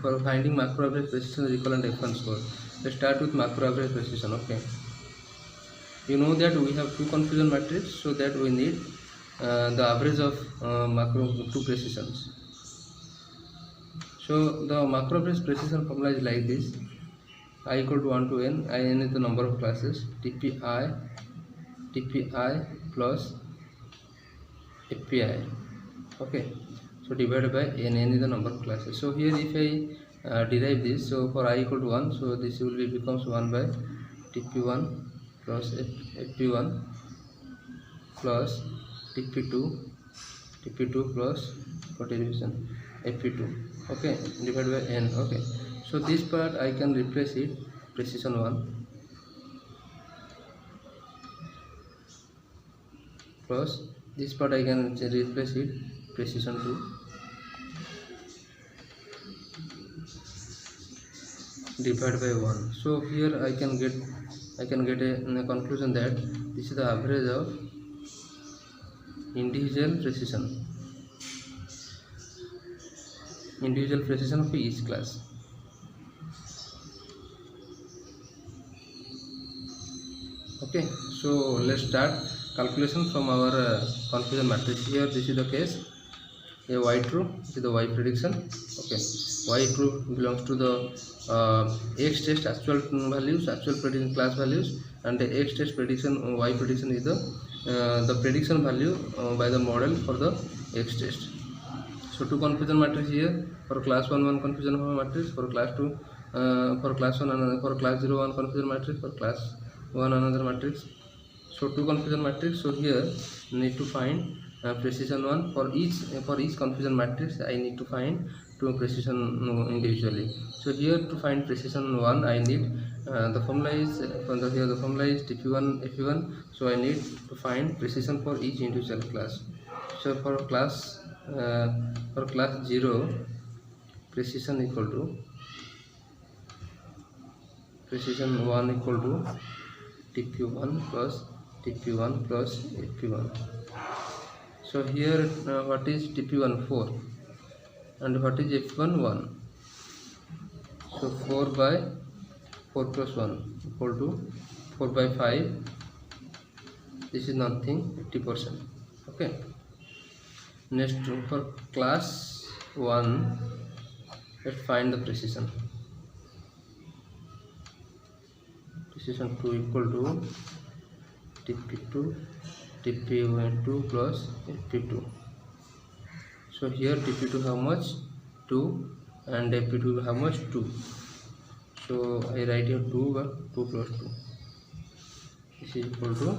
for finding macro average precision, recall and F1 score. Let's start with macro average precision. Okay, you know that we have two confusion matrix, so that we need the average of macro two precisions. So the macro average precision formula is like this: I equal to 1 to n. I n is the number of classes. TPI plus FPI. Okay, so divided by n is the number of classes. So here if I derive this, so for I equal to 1, so this will be becomes 1 by TP1 plus FP1 plus TP2 plus what division FP2. Okay, divided by n. Okay, so this part I can replace it precision 1 plus this part I can replace it precision 2 divided by 1. So here I can get a conclusion that this is the average of individual precision of each class. Okay, so let's start calculation from our confusion matrix. Here this is the case, a y true, this is the y prediction. Okay, y true belongs to the x test actual values, actual prediction class values, and the x test prediction y prediction is the prediction value by the model for the x test. So two confusion matrix here, for class 1 confusion matrix, for class 2 for class 1 another, for class 0 one confusion matrix, for class 1 another matrix. So two confusion matrix. So here need to find precision 1 for each confusion matrix. I need to find two precision individually. So here to find precision 1 I need the formula is here the formula is TP1 FP1. So I need to find precision for each individual class. So for class 0 precision equal to precision 1 equal to TP1 plus FP1. So here what is TP1 4 and what is FP1 1. So 4 by 4 plus 1 equal to 4 by 5. This is nothing, 50%. Okay. Next for class 1, let's find the precision. Precision 2 equal to TP2 plus FP2. So here TP2 how much 2 and FP2 how much 2. So I write here 2 by 2 plus 2. This is equal to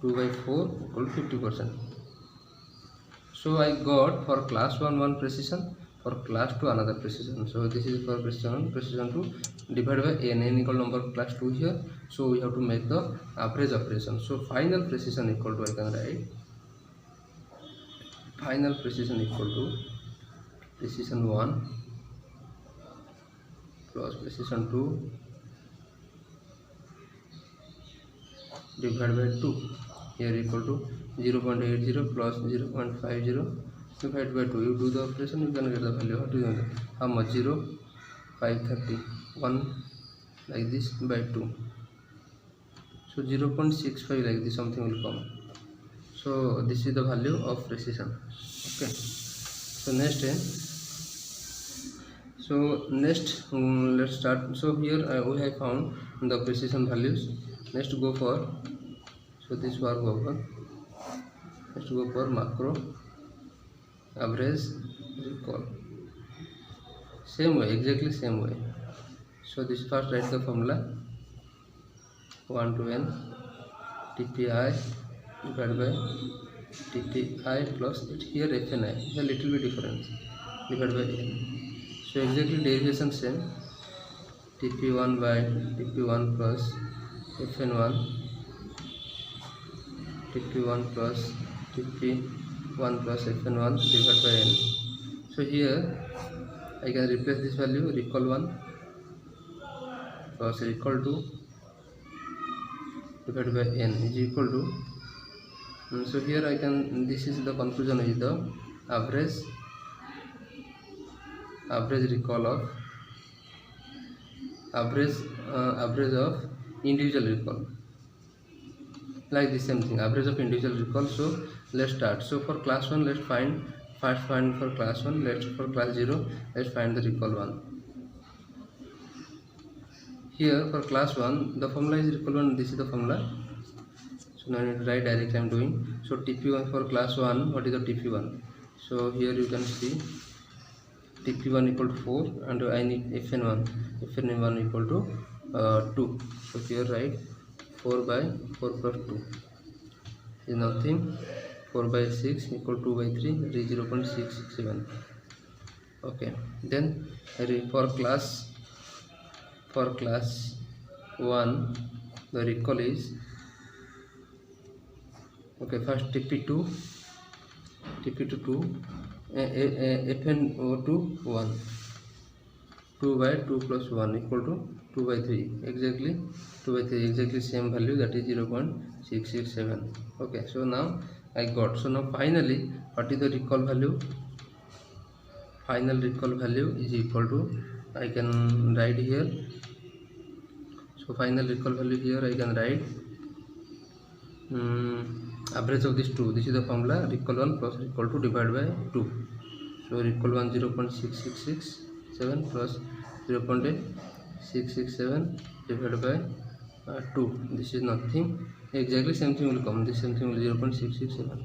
2 by 4 equal to 50%. So I got for class 1 precision, for class 2 another precision. So this is for precision 2 divided by n equal number of class 2 here. So we have to make the average operation. So final precision equal to, I can write final precision equal to precision 1 plus precision 2 divided by 2 here equal to 0.80 plus 0.50 divided by 2. You do the operation, you can get the value. How much? 0.531 like this by 2. So 0.65 like this something will come. So this is the value of precision. Okay. So next let's start. So here we have found the precision values. Next go for, so this work over. Let's go for macro average recall. Same way, exactly same way. So this first write the formula 1 to n TPI divided by TPI plus it here FNI, a little bit difference, divided by n. So exactly derivation same, TP1 by TP1 plus FN1, TP1 plus TP1 plus FN1 divided by n. So here I can replace this value, recall 1 plus recall 2 divided by n is equal to, so here I can, this is the conclusion is the average recall of average average of individual recall, like the same thing, average of individual recall. So let's start. So for class 1, let's find for class 1. Let's for class 0, let's find the recall 1. Here for class 1 the formula is recall 1. This is the formula, so now I need to write directly. I am doing. So TP1 for class 1, what is the TP1? So here you can see TP1 equal to 4 and I need FN1 equal to 2. So here write 4 by 4 plus 2 is nothing. 4 by 6 equal to 2 by 3, that is 0.667. Okay, then for class 1 the recall is, okay, first TP2 2 FN02 1, 2 by 2 plus 1 equal to 2 by 3, exactly 2 by 3, exactly same value, that is 0.667. okay, so now I got. So now finally what is the recall value? Final recall value is equal to, I can write here. So final recall value here I can write average of these two. This is the formula, recall 1 plus recall 2 divided by 2. So recall 1 0.6667 plus 0.667 divided by 2. This is nothing, exactly same thing will come. This same thing will 0.667.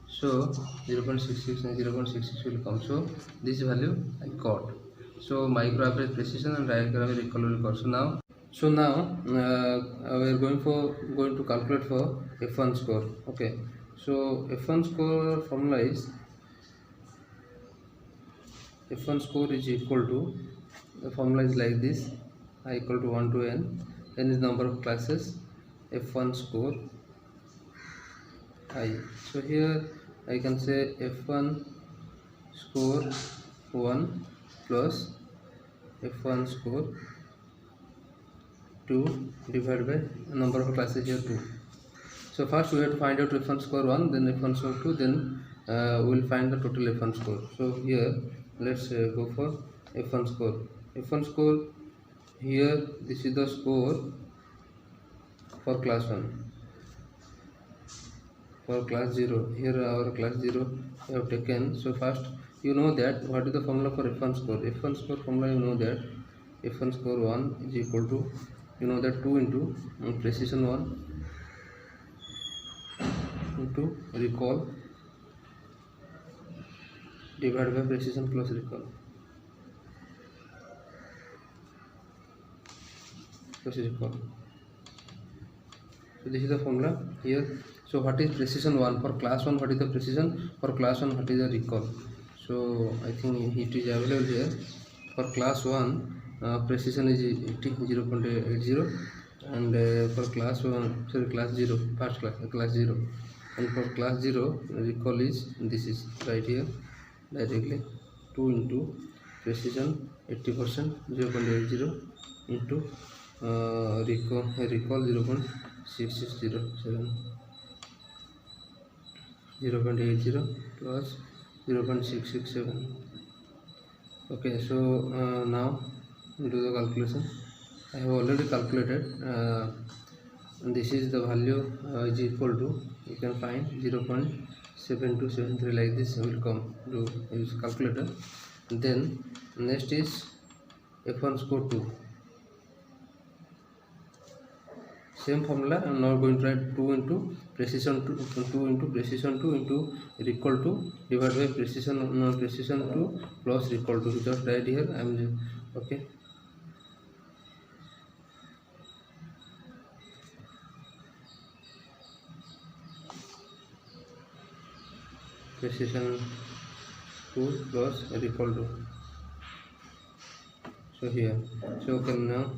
So 0.66 and 0.66 will come. So this value I got. So micro average precision and diagram recall will come. So now we are going to calculate for F1 score. Okay, so F1 score formula is, F1 score is equal to, the formula is like this, I equal to 1 to n is number of classes, F1 score I. So here I can say F1 score 1 plus F1 score 2 divided by number of classes here 2. So first we have to find out F1 score 1, then F1 score 2, then we will find the total F1 score. So here let's go for F1 score. F1 score, here this is the score for class 1. For class 0, here our class 0 we have taken. So first you know that what is the formula for F1 score. F1 score formula, you know that F1 score 1 is equal to, you know that 2 into precision 1 into recall divided by precision plus recall. So this is the formula here. So what is precision 1 for class 1? What is the precision for class 1? What is the recall? So I think it is available here. For class 1 precision is 0.80, and for class 1, sorry, class 0, first class 0, and for class 0 recall is, this is right here directly, 2 into precision 80%, 0.80 into recall 0.6607, 0.80 plus 0.667. okay, so now do the calculation. I have already calculated. This is the value is equal to, you can find 0.7273, like this will come. Do use calculator. Then next is F1 score 2. Same formula. I am now going to write 2 into precision 2 into precision 2 into recall 2 divided by precision 2 plus recall 2. Just write here. I am okay. Precision 2 plus recall 2. So here, so okay, now,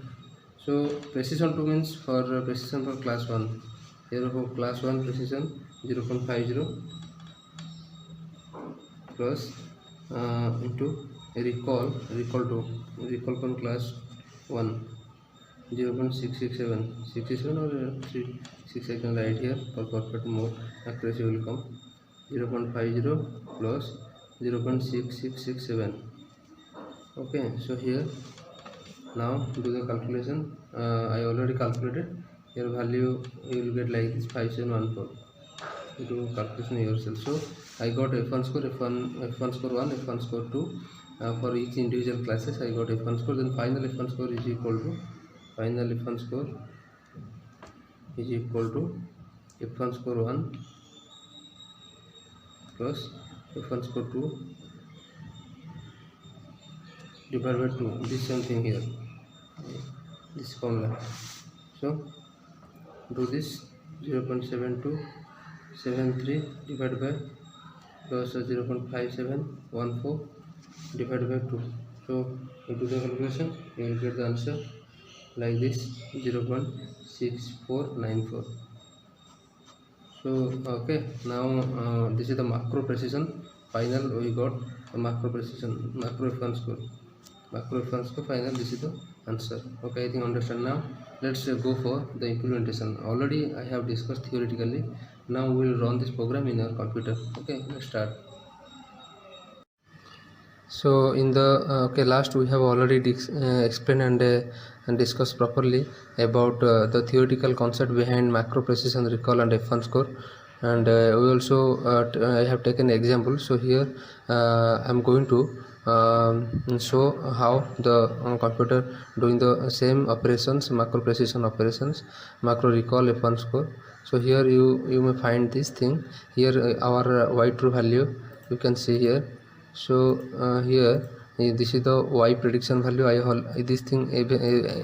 so precision 2 means for precision for class 1. Here for class 1 precision 0.50 plus into recall 2, recall from class 1 0.667, 67 or 6 I can write here for perfect more accuracy will come. 0.50 plus 0.6667. okay, so here Now do the calculation. I already calculated. Your value you will get like this 5714. You do calculation yourself. So I got F1 score, F1 score 1, F1 score 2. For each individual classes I got F1 score. Then final F1 score is equal to F1 score F1 score 1 plus F1 score 2 divided by 2. This same thing here, this formula. So do this 0.7273 divided by plus 0.5714 divided by 2. So you do the calculation, you will get the answer like this, 0.6494. So okay, now this is the macro precision. Final we got a macro precision, macro F1 score final. This is the answer. Okay, I think understand now. Let's go for the implementation. Already I have discussed theoretically. Now we will run this program in our computer. Okay, let's start. So in the last we have already explained and discussed properly about the theoretical concept behind macro precision recall and F1 score, and we also I have taken example. So here I am going to show how the computer doing the same operations, macro precision operations, macro recall, F1 score. So here you may find this thing here, our y true value you can see here. So here this is the y prediction value. This thing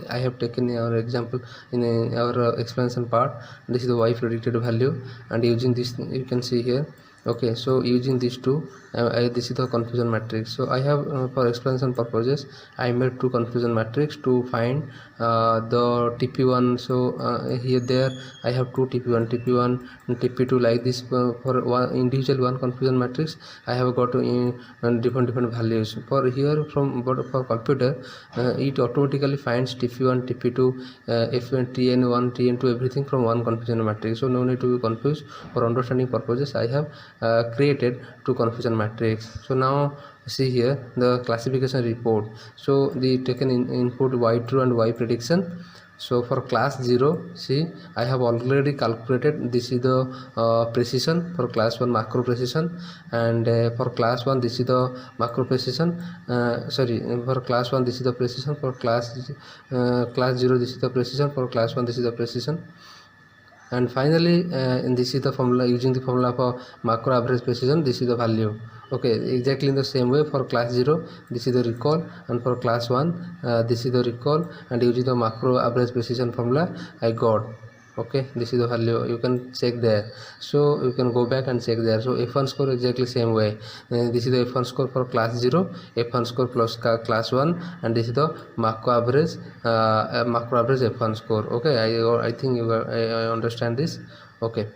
I have taken our example in our explanation part. This is the y predicted value, and using this you can see here. Okay, so using these two, this is the confusion matrix. So I have for explanation purposes I made two confusion matrix to find the TP1. So here there I have two TP1 and TP2 like this. For one individual one confusion matrix I have got different values. For here but for computer it automatically finds TP1, TP2, F1, TN1, TN2 everything from one confusion matrix. So no need to be confused. For understanding purposes I have created two confusion matrix. So now see here the classification report. So the taken input y true and y prediction. So for class 0, see I have already calculated. This is the precision for class 1, macro precision, and for class 1 this is the macro precision. For class 1 this is the precision. For class 0 this is the precision. For class 1 this is the precision. And finally this is the formula, using the formula for macro average precision. This is the value. Okay, exactly in the same way for class 0 this is the recall, and for class 1 this is the recall, and using the macro average precision formula I got. Okay, this is the value. You can check there. So you can go back and check there. So F1 score exactly same way. This is the F1 score for class 0, F1 score plus class 1, and this is the macro average F1 score. Okay, I think I understand this. Okay.